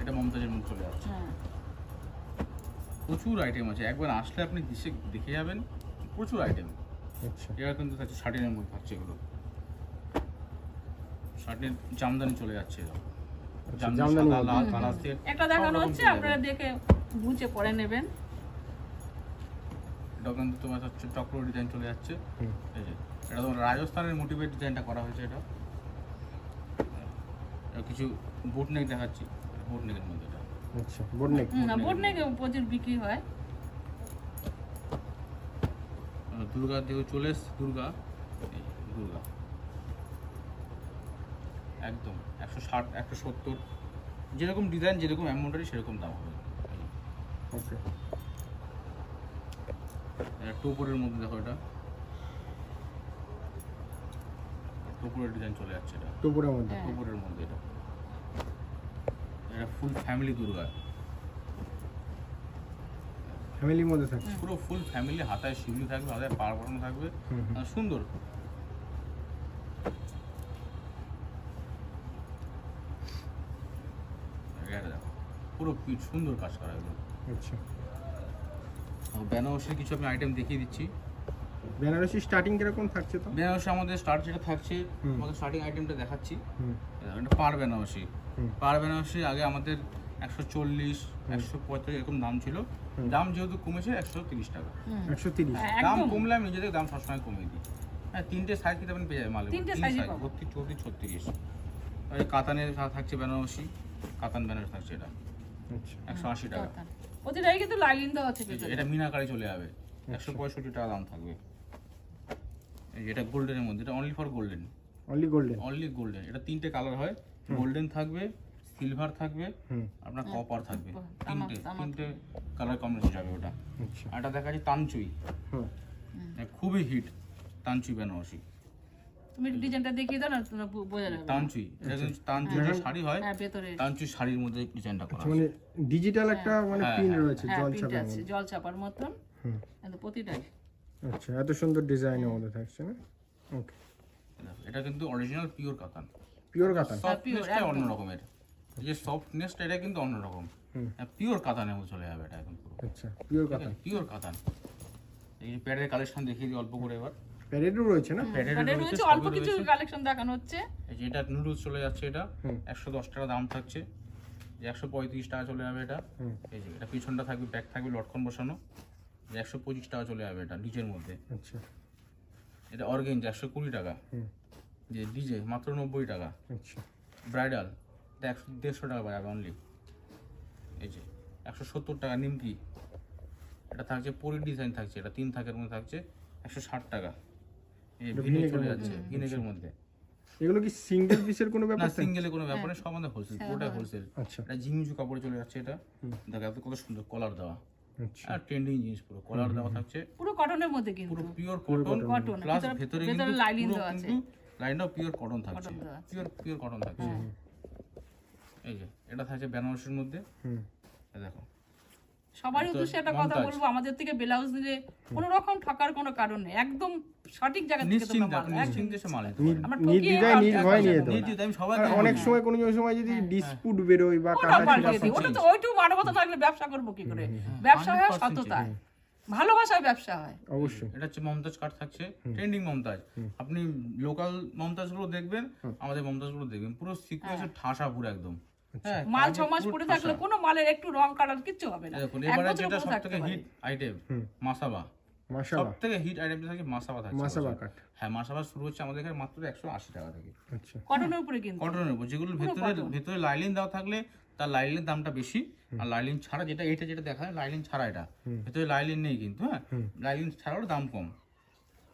[SPEAKER 1] এটা মমতাজের মধ্যে চলে যাচ্ছে।
[SPEAKER 2] হ্যাঁ
[SPEAKER 1] প্রচুর আইটেম আছে, একবার আসলে আপনি দেখে যাবেন, প্রচুর আইটেম।
[SPEAKER 3] আচ্ছা
[SPEAKER 1] এরা কিন্তু থাকছে শার্টিনের মধ্যে থাকছে এগুলো, শার্টিনের জামদানি চলে যাচ্ছে এরা। জামদানি
[SPEAKER 3] জামদানি
[SPEAKER 1] সাদা, লাল, কালার দিয়ে
[SPEAKER 2] একটা দেখানো
[SPEAKER 1] সব রকম
[SPEAKER 2] হচ্ছে,
[SPEAKER 1] পেয়ে
[SPEAKER 2] আপনারা
[SPEAKER 1] যাবেন।
[SPEAKER 2] দেখে বুঝে পরে নেবেন।
[SPEAKER 1] এটা কিন্তু তোমার হচ্ছে চক্র ডিজাইন চলে যাচ্ছে।
[SPEAKER 3] হুম।
[SPEAKER 1] এই যে এটা তোমার রাজস্থানের মোটিভেট ডিজাইনটা করা হয়েছে। এটা কিছু বোট নেক দেখাচ্ছি, বোট নেকের মধ্যে এটা।
[SPEAKER 3] আচ্ছা বোট নেক।
[SPEAKER 2] না বোট নেই প্রচুর বিক্রি হয়।
[SPEAKER 1] দুর্গা দিয়ে চলে এসছে, দুর্গা, এই দুর্গা একদম 160 170, যেরকম ডিজাইন যেরকম এমব্রয়ডারি সেরকম দাম হবে।
[SPEAKER 3] ওকে
[SPEAKER 1] টোপরের মধ্যে দেখো, এটা টোপরের ডিজাইন চলে যাচ্ছে। এটা
[SPEAKER 3] টুপুরের মধ্যে।
[SPEAKER 2] হ্যাঁ।
[SPEAKER 1] টোপরের মধ্যে এটা ফুল ফ্যামিলি দুর্গা,
[SPEAKER 3] ফ্যামিলির মধ্যে থাকছে।
[SPEAKER 1] পুরো ফুল ফ্যামিলি, হাতায় শিউলি থাকবে, হাতায় পাড় বসানো থাকবে,
[SPEAKER 3] হুম হুম।
[SPEAKER 1] সুন্দর। এটা দেখো, পুরো সুন্দর কাজ করা একদম।
[SPEAKER 3] আচ্ছা
[SPEAKER 1] বেনারসির কিছু আমি আইটেম দেখিয়ে দিচ্ছি।
[SPEAKER 3] বেনারসি স্টার্টিং কিরকম থাকছে তো?
[SPEAKER 1] বেনারসি আমাদের স্টার্ট যেটা থাকছে,
[SPEAKER 3] হুম।
[SPEAKER 1] আমাদের স্টার্টিং আইটেমটা দেখাচ্ছি।
[SPEAKER 3] হুম
[SPEAKER 1] এটা পার বেনারসি।
[SPEAKER 3] হুম।
[SPEAKER 1] পার বেনারসি আগে আমাদের 140, 145 এরকম দাম ছিল।
[SPEAKER 3] হুম।
[SPEAKER 1] দাম যেহেতু কমেছে 130 টাকা।
[SPEAKER 3] 130।
[SPEAKER 1] দাম
[SPEAKER 2] একদম
[SPEAKER 1] কমলে আমি নিজেদের দাম সবসময় কমিয়ে দিই। হ্যাঁ, 3টে সাইজ কিন্তু আপনি পেয়ে যাবেন মালে।
[SPEAKER 2] তিনটে size-ই পাবো।
[SPEAKER 1] 32, 34, 36। আর এই কাতানের থাকছে বেনারসি, কাতান বেনারসি থাকছে এটা
[SPEAKER 3] আচ্ছা
[SPEAKER 1] 180 টাকা।
[SPEAKER 2] প্রতিটাই কিন্তু লাইন দেওয়া আছে
[SPEAKER 1] এই যে
[SPEAKER 2] ভেতরে।
[SPEAKER 1] এটা মিনাকারি চলে যাবে, 165 টাকা দাম থাকবে। এই যে এটা গোল্ডেনের মধ্যে, এটা only for golden,
[SPEAKER 3] only golden.
[SPEAKER 1] Only golden. এটা 3টে কালার হয়, গোল্ডেন থাকবে, সিলভার থাকবে,
[SPEAKER 3] হুম
[SPEAKER 1] আপনার কপার থাকবে।
[SPEAKER 2] তামাক,
[SPEAKER 1] 3টে কালার কম্বিনেশন যাবে ওটা।
[SPEAKER 3] আচ্ছা
[SPEAKER 1] আর এটা দেখাচ্ছি তানচুই,
[SPEAKER 3] হুম
[SPEAKER 1] খুবই হিট তানচুই বেনারসি।
[SPEAKER 2] তুমি ডিজাইনটা দেখিয়ে দাও না, তোমরা বোঝা যাবে।
[SPEAKER 1] তানচুই, এটা কিন্তু তানচুই যে শাড়ি হয়,
[SPEAKER 2] হ্যাঁ ভেতরে
[SPEAKER 1] তানচুই শাড়ির মধ্যে ডিজাইনটা করা
[SPEAKER 3] আচ্ছা, মানে ডিজিটাল একটা মানে
[SPEAKER 1] হ্যাঁ,
[SPEAKER 3] পিন
[SPEAKER 1] হ্যাঁ,
[SPEAKER 3] রয়েছে
[SPEAKER 2] হ্যাঁ
[SPEAKER 3] জল
[SPEAKER 2] প্রিন্ট
[SPEAKER 3] ছাপার
[SPEAKER 2] আছে
[SPEAKER 3] মধ্যে।
[SPEAKER 2] জল চাপার মতন,
[SPEAKER 3] হুম
[SPEAKER 2] কিন্তু প্রতিটাই
[SPEAKER 3] আচ্ছা এত সুন্দর ডিজাইনের মধ্যে থাকছে না? ওকে
[SPEAKER 1] এটা কিন্তু অরিজিনাল পিওর কাতান।
[SPEAKER 3] পিওর কাতান।
[SPEAKER 1] সফটনেসটা
[SPEAKER 2] একদম।
[SPEAKER 1] অন্য রকমের, এই যে সফটনেসটা এটা কিন্তু অন্য রকম।
[SPEAKER 3] হুম
[SPEAKER 1] পিওর কাতানের মধ্যে চলে যাবে এটা এখন পুরো।
[SPEAKER 3] আচ্ছা পিওর কাতান।
[SPEAKER 1] পিওর কাতান। এই যে প্যাডের কালেকশন দেখিয়ে দিই অল্প করে এবার।
[SPEAKER 3] প্যারেডও রয়েছে না?
[SPEAKER 1] প্যাডের
[SPEAKER 2] কার্ডে
[SPEAKER 1] রয়েছে,
[SPEAKER 2] রয়েছে,
[SPEAKER 1] সবই
[SPEAKER 2] অল্প কিছু
[SPEAKER 1] রয়েছে।
[SPEAKER 2] কালেকশন দেখানো হচ্ছে।
[SPEAKER 1] এই যে এটা নুডলস চলে যাচ্ছে, এটা
[SPEAKER 3] হুম
[SPEAKER 1] 110 টাকা দাম থাকছে, যে 135 টাকা চলে যাবে এটা।
[SPEAKER 3] হুম
[SPEAKER 1] এই যে এটা পিছনটা থাকবে, ব্যাক থাকবে লটকন বসানো, যে 125 টাকা চলে যাবে এটা নিচের মধ্যে।
[SPEAKER 3] আচ্ছা
[SPEAKER 1] এটা অর্গেঞ্জ 120 টাকা,
[SPEAKER 3] হুম
[SPEAKER 1] যে ডিজে মাত্র 90 টাকা।
[SPEAKER 3] আচ্ছা
[SPEAKER 1] ব্রাইডাল এটা 150 টাকা পাবে অনলি। এই যে 170 টাকা নিমকি, এটা থাকছে পরির ডিজাইন থাকছে, এটা 3 থাকের মধ্যে থাকছে 160 টাকা। এই
[SPEAKER 3] এটা
[SPEAKER 1] ভিনেগ
[SPEAKER 3] ভিনেগারের
[SPEAKER 1] চলে
[SPEAKER 3] মধ্যে।
[SPEAKER 1] যাচ্ছে, ভিনেগের মধ্যে।
[SPEAKER 3] এগুলো কি সিঙ্গেল পিসের কোনো
[SPEAKER 1] না,
[SPEAKER 3] ব্যাপার থাকে?
[SPEAKER 1] সিঙ্গেলে কোনো ব্যাপার নেই, সব আমাদের হোলসেল, পুরোটাই হোলসেল।
[SPEAKER 3] আচ্ছা
[SPEAKER 1] এটা জিমিজু কাপড়ে চলে যাচ্ছে এটা।
[SPEAKER 3] হুম।
[SPEAKER 1] দেখো এত কত সুন্দর কলার দেওয়া,
[SPEAKER 3] আচ্ছা
[SPEAKER 1] আর ট্রেন্ডিং জিনিস, পুরো কলার দেওয়া থাকছে,
[SPEAKER 2] পুরো কটনের মধ্যে কিন্তু
[SPEAKER 1] পুরো পিওর কটন,
[SPEAKER 2] কটন,
[SPEAKER 1] প্লাস
[SPEAKER 2] ভেতরে-
[SPEAKER 1] ভেতরে
[SPEAKER 2] ভেতরে
[SPEAKER 1] কিন্তু
[SPEAKER 2] lining
[SPEAKER 1] পুরো
[SPEAKER 2] দেওয়া আছে।
[SPEAKER 1] কিন্তু লাইনটাও পিওর কটন থাকছে,
[SPEAKER 2] কটন দেওয়া আছে।
[SPEAKER 1] পিওর কটন থাকছে। এই যে এটা থাকছে বেনারসির মধ্যে,
[SPEAKER 3] হুম
[SPEAKER 1] এই দেখো।
[SPEAKER 2] সবারই
[SPEAKER 1] তো
[SPEAKER 2] উদ্দেশ্যে একটা কথা
[SPEAKER 1] মমতাজ।
[SPEAKER 2] বলবো, আমাদের থেকে ব্লাউজ নিলে কোনো রকম ঠকার কোনো কারণ নেই, একদম সঠিক জায়গা থেকে তোমরা
[SPEAKER 1] নিশ্চিন্তে
[SPEAKER 2] মাল
[SPEAKER 1] আপনি
[SPEAKER 2] একদম।
[SPEAKER 1] নিশ্চিন্তে সে মাল নিতে পারেন।
[SPEAKER 2] আমরা
[SPEAKER 3] নির্দ্বিধায়
[SPEAKER 2] ঠকিয়ে
[SPEAKER 3] নির্ভয় নিয়ে দেবো।
[SPEAKER 1] নিশ্চিত, আমি সবাই
[SPEAKER 3] আর অনেক সময় কোনো সময় যদি ডিসপুট বেরোয় বা
[SPEAKER 2] ওটা
[SPEAKER 3] কাটা
[SPEAKER 2] পাল্টে
[SPEAKER 3] ছিঁড়া
[SPEAKER 2] দিই, ওটা তো ওইটুকু মানবতা থাকলে ব্যবসা করবো কি করে? ব্যবসা হয়
[SPEAKER 1] 100%
[SPEAKER 2] সততায়, ভালোবাসায় ব্যবসা হয়।
[SPEAKER 3] অবশ্যই
[SPEAKER 1] এটা হচ্ছে মমতাজ কাট থাকছে, ট্রেন্ডিং মমতাজ। আপনি লোকাল মমতাজ গুলো দেখবেন, আমাদের মমতাজ গুলো দেখবেন, পুরো সিকোয়েন্সের ঠাসা পুরো একদম। হ্যাঁ,
[SPEAKER 2] মাল
[SPEAKER 1] কাজে
[SPEAKER 2] 6 মাস
[SPEAKER 1] পুরো
[SPEAKER 2] পরে
[SPEAKER 1] ঠাসা।
[SPEAKER 2] থাকলে কোনো মালের একটু রং কালার কিচ্ছু হবে না,
[SPEAKER 1] দেখুন
[SPEAKER 2] এক
[SPEAKER 1] এবারে
[SPEAKER 2] বছর
[SPEAKER 1] যেটা
[SPEAKER 2] উপরে
[SPEAKER 1] সব
[SPEAKER 2] থাকতে
[SPEAKER 1] থেকে
[SPEAKER 2] পারে।
[SPEAKER 1] Hit item, Masaba.
[SPEAKER 3] মাশাআল্লাহ।
[SPEAKER 1] সব থেকে হিট আইটেমটা থাকে মাসাবা থাকছে।
[SPEAKER 3] মাসাবা
[SPEAKER 1] এবছর।
[SPEAKER 3] কাট।
[SPEAKER 1] হ্যাঁ, মাসাবা শুরু হচ্ছে আমাদের এখানে মাত্র 180 টাকা থেকে,
[SPEAKER 3] আচ্ছা
[SPEAKER 2] কটনের উপরে কিন্তু
[SPEAKER 1] কটনের উপর, যেগুলো ভেতরে লাইলিন দেওয়া থাকলে তার লাইলিনের দামটা বেশি, আর লাইলিন ছাড়া যেটা যেটা দেখা যায় লাইলিন ছাড়া, এটা ভেতরে লাইলিন নেই কিন্তু, হ্যাঁ লাইলিন ছাড়াও দাম কম।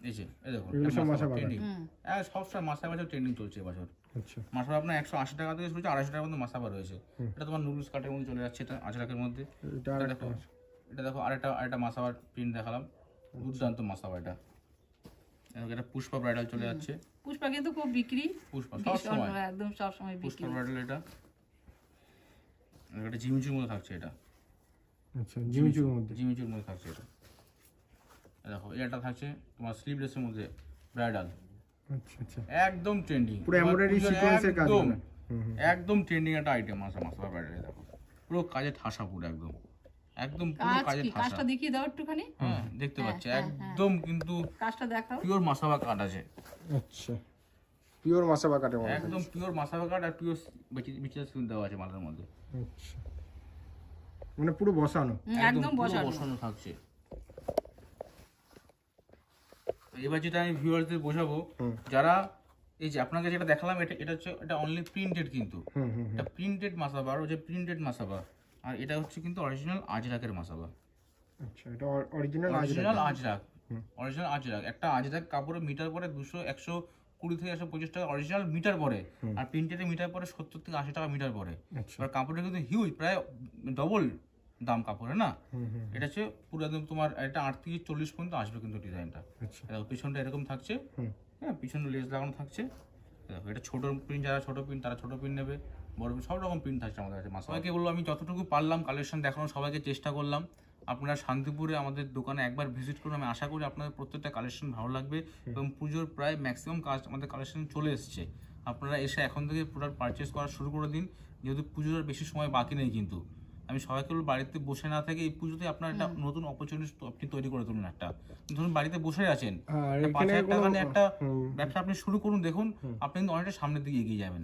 [SPEAKER 1] এই যে এই দেখুন
[SPEAKER 3] এগুলো সব মাসাবা
[SPEAKER 1] ট্রেন্ডিং, হ্যাঁ সবসময় মাসাবা ট্রেন্ডিং চলছে এবছর।
[SPEAKER 3] আচ্ছা
[SPEAKER 1] মাসাবা আপনার 180 টাকা থেকে শুরু হচ্ছে, 250 টাকার মধ্যে মাসাবা রয়েছে। এটা তোমার নুডলস কাটের মধ্যে চলে যাচ্ছে, এটা আজরাকের মধ্যে।
[SPEAKER 3] এটা
[SPEAKER 1] এটা দেখো, এটা দেখো আরেকটা মাসাবার প্রিন্ট দেখালাম, দুর্দান্ত মাসাবা এটা। এটা পুষ্পা ব্রাইডাল চলে যাচ্ছে,
[SPEAKER 2] পুষ্পা কিন্তু খুব বিক্রি,
[SPEAKER 1] পুষ্পা সব
[SPEAKER 2] ভীষণ,
[SPEAKER 1] সময়
[SPEAKER 2] একদম সব সময় বিক্রি।
[SPEAKER 1] পুষ্পা ব্রাইডাল। এটা জিমিচুর মধ্যে থাকছে, এটা
[SPEAKER 3] আচ্ছা জিমিচুর মধ্যে
[SPEAKER 1] জিমিচুর মধ্যে থাকছে এটা। দেখো এটা থাকছে তোমার স্লিভলেসের মধ্যে ব্রাইডাল,
[SPEAKER 3] আচ্ছা আচ্ছা
[SPEAKER 1] একদম ট্রেন্ডিং,
[SPEAKER 3] পুরো এমব্রয়ডারি সিকোয়েন্সের কাজ হবে।
[SPEAKER 1] একদম ট্রেন্ডিং একটা আইটেম মাসাবা ব্রাইডাল। দেখো পুরো কাজে ঠাসা, পুরো একদম একদম পুরো
[SPEAKER 2] কাজ
[SPEAKER 1] কাজে
[SPEAKER 2] কি
[SPEAKER 1] ঠাসা।
[SPEAKER 2] কাজটা দেখিয়ে দাও একটুখানি।
[SPEAKER 1] হ্যাঁ দেখতে পাচ্ছি একদম কিন্তু
[SPEAKER 2] কাজটা দেখাও।
[SPEAKER 1] পিওর মাসাবা কাঠ আছে,
[SPEAKER 3] আচ্ছা, পিওর মাসাবা কাঠের মধ্যে।
[SPEAKER 1] একদম পিওর মাসাবা কাঠ আর পিওর বিচিত্রা স্ক্রিন দেওয়া আছে মালের মধ্যে,
[SPEAKER 3] আচ্ছা, মানে পুরো বসানো।
[SPEAKER 2] একদম
[SPEAKER 1] পুরো
[SPEAKER 2] বসানো।
[SPEAKER 1] বসানো থাকছে। এবার যেটা আমি ভিউয়ারদের বোঝাবো, যারা এই যে আপনাকে যেটা দেখালাম, এটা হচ্ছে এটা অনলি প্রিন্টেড, কিন্তু এটা প্রিন্টেড মাসাবা, আর যে প্রিন্টেড মাসাবা, আর এটা হচ্ছে কিন্তু অরিজিনাল আজরাকের মাসাবা।
[SPEAKER 3] আচ্ছা, এটা original
[SPEAKER 1] original Ajrak, original Ajrak. একটা আজরাক কাপড়ে মিটার পরে 120 থেকে 125 টাকা অরিজিনাল মিটার পরে, আর প্রিন্টেডে মিটার পরে 70 থেকে 80 টাকা মিটার পরে।
[SPEAKER 3] আচ্ছা,
[SPEAKER 1] আর কাপড়টা কিন্তু হিউজ, প্রায় ডবল দাম কাপড়ে না। এটা হচ্ছে পুরো একদম তোমার এটা 8 থেকে 40 পর্যন্ত আসবে কিন্তু ডিজাইনটা।
[SPEAKER 3] আচ্ছা,
[SPEAKER 1] পিছনটা এরকম থাকছে, হ্যাঁ পিছনে লেস লাগানো থাকছে। দেখো এটা ছোট প্রিন্ট, যারা ছোট প্রিন্ট তারা ছোট প্রিন্ট নেবে, বড় প্রিন্ট সব রকম প্রিন্ট থাকছে আমাদের কাছে। সবাইকে বলবো আমি যতটুকু পারলাম কালেকশন দেখানোর সবাইকে চেষ্টা করলাম। আপনারা শান্তিপুরে আমাদের দোকানে একবার ভিজিট করুন, আমি আশা করি আপনাদের প্রত্যেকটা কালেকশন ভালো লাগবে। এবং পুজোর প্রায় ম্যাক্সিমাম কাজ আমাদের কালেকশন চলে এসছে, আপনারা এসে এখন থেকে প্রোডাক্ট পারচেস করা শুরু করে দিন, যেহেতু পুজোর আর বেশি সময় বাকি নেই। কিন্তু আমি সবাইকে বলবো বাড়িতে বসে না থেকে এই পুজোতে আপনার একটা নতুন অপরচুনিটি আপনি তৈরি করে তুলুন। একটা ধরুন বাড়িতে বসে আছেন,
[SPEAKER 3] আর
[SPEAKER 1] 5,000 টাকা নিয়ে একটা ব্যবসা আপনি শুরু করুন, দেখুন আপনি কিন্তু অনেকটা সামনের দিকে এগিয়ে যাবেন।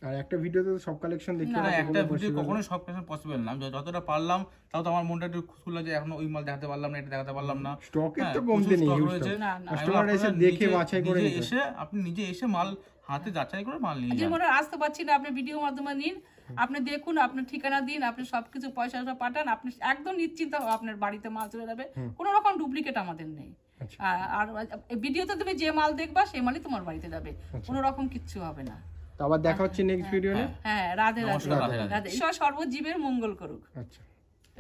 [SPEAKER 3] আর একটা ভিডিওতে তো সব কালেকশন দেখতে
[SPEAKER 1] না, একটা ভিডিও কখনোই সব কিছু পসিবল না। যতটা পারলাম, তাও তো আমার মনটা একটু খুশি লাগে, এখন ওই মাল দেখাতে পারলাম না, এটা দেখাতে পারলাম না।
[SPEAKER 3] স্টকের
[SPEAKER 1] হ্যাঁ,
[SPEAKER 3] তো কমতে নেই,
[SPEAKER 1] প্রচুর stock
[SPEAKER 3] huge
[SPEAKER 1] রয়েছে।
[SPEAKER 3] stock।
[SPEAKER 2] না, না।
[SPEAKER 3] কাস্টমার এসে
[SPEAKER 1] আপনারা
[SPEAKER 3] দেখে
[SPEAKER 1] নিজে-
[SPEAKER 3] বাছাই করে
[SPEAKER 1] নিজে
[SPEAKER 3] নিতে
[SPEAKER 1] এসে আপনি নিজে এসে মাল হাতে যাচাই করে মাল নিয়ে
[SPEAKER 2] যে
[SPEAKER 1] যান।
[SPEAKER 2] মনে হয় আসতে পারছি না, আপনি ভিডিওর মাধ্যমে নিন, আপনি দেখুন, আপনার ঠিকানা দিন, আপনি সবকিছু পয়সা পাঠান, আপনি একদম নিশ্চিন্ত আপনার বাড়িতে মাল চলে যাবে। কোনো রকম ডুপ্লিকেট আমাদের নেই।
[SPEAKER 3] আচ্ছা।
[SPEAKER 2] আর ভিডিওতে তুমি যে মাল দেখবা সেই মালই তোমার বাড়িতে যাবে, কোনো রকম কিচ্ছু হবে না।
[SPEAKER 3] তো আবার দেখা হচ্ছে নেক্সট ভিডিও নিয়ে।
[SPEAKER 2] হ্যাঁ, রাধে রাধে
[SPEAKER 1] নমস্কার, রাধে রাধে।
[SPEAKER 2] রাধে। ঈশ্বর সর্বজীবের মঙ্গল করুক।
[SPEAKER 3] আচ্ছা।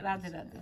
[SPEAKER 2] রাধে রাধে।